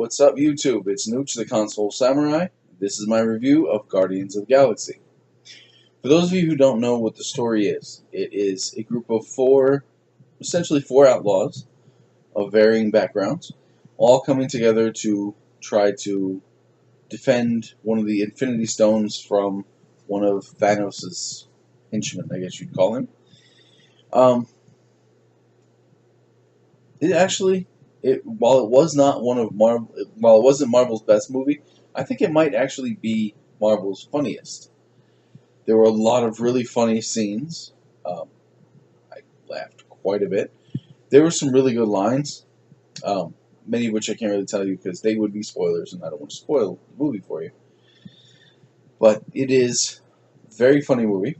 What's up, YouTube? It's Nooch, the Console Samurai. This is my review of Guardians of the Galaxy. For those of you who don't know what the story is, it is a group of essentially four outlaws of varying backgrounds, all coming together to try to defend one of the Infinity Stones from one of Thanos' henchmen, I guess you'd call him. While it was not while it wasn't Marvel's best movie, I think it might actually be Marvel's funniest. There were a lot of really funny scenes. I laughed quite a bit. There were some really good lines, many of which I can't really tell you because they would be spoilers, and I don't want to spoil the movie for you. But it is a very funny movie.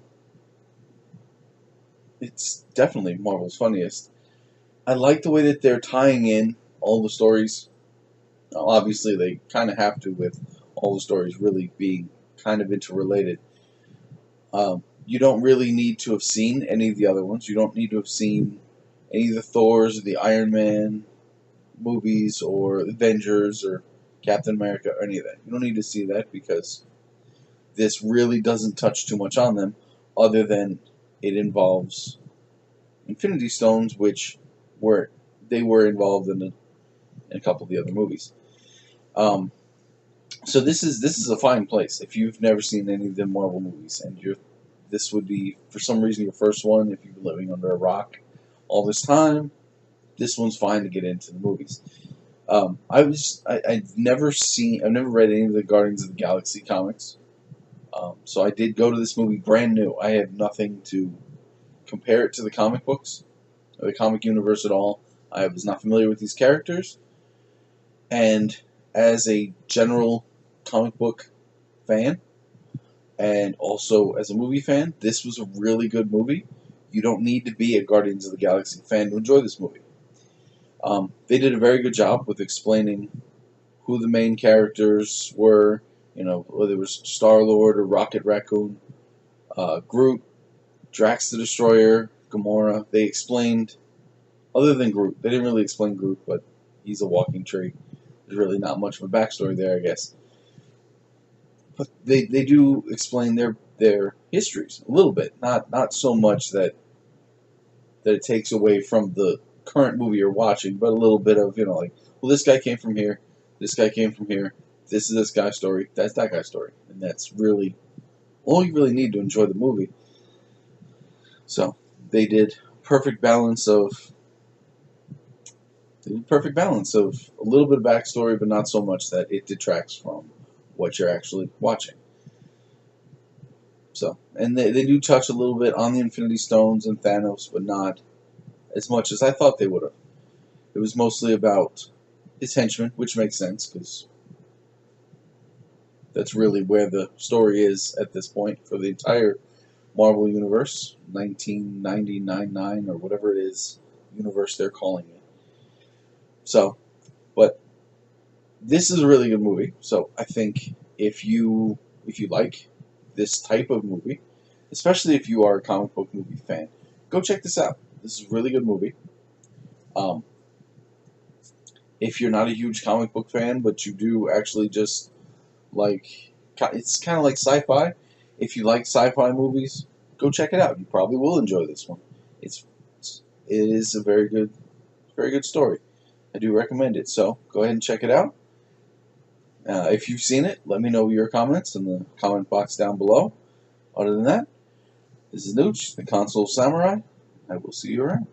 It's definitely Marvel's funniest. I like the way that they're tying in all the stories. Now, obviously, they kind of have to with all the stories really being kind of interrelated. You don't really need to have seen any of the other ones. You don't need to have seen any of the Thors or the Iron Man movies or Avengers or Captain America or any of that. You don't need to see that because this really doesn't touch too much on them other than it involves Infinity Stones, which they were involved in a couple of the other movies. So this is a fine place if you've never seen any of the Marvel movies, and this would be for some reason your first one. If you've been living under a rock all this time, this one's fine to get into the movies. I've never read any of the Guardians of the Galaxy comics, so I did go to this movie brand new. I have nothing to compare it to the comic books or the comic universe at all. I was not familiar with these characters, and as a general comic book fan, and also as a movie fan, this was a really good movie. You don't need to be a Guardians of the Galaxy fan to enjoy this movie. They did a very good job with explaining who the main characters were, whether it was Star-Lord or Rocket Raccoon, Groot, Drax the Destroyer, Gamora. They explained, other than Groot, they didn't really explain Groot, but he's a walking tree. There's really not much of a backstory there, I guess. But they do explain their histories a little bit, not so much that it takes away from the current movie you're watching, but a little bit of, well, this guy came from here, this guy came from here, this is this guy's story, that's that guy's story. And that's really all you really need to enjoy the movie. So they did perfect balance of a little bit of backstory, but not so much that it detracts from what you're actually watching. So, and they do touch a little bit on the Infinity Stones and Thanos, but not as much as I thought they would have. It was mostly about his henchmen, which makes sense, because that's really where the story is at this point for the entire Marvel Universe, 1999 or whatever it is, universe they're calling it. So, but this is a really good movie. So I think if you like this type of movie, especially if you are a comic book movie fan, go check this out. This is a really good movie. If you're not a huge comic book fan, but you do actually just like, it's kind of like sci-fi. If you like sci-fi movies, go check it out. You probably will enjoy this one. It is a very good story. I do recommend it. So go ahead and check it out. If you've seen it, let me know your comments in the comment box down below. Other than that, this is Nooch, the Console Samurai. I will see you around.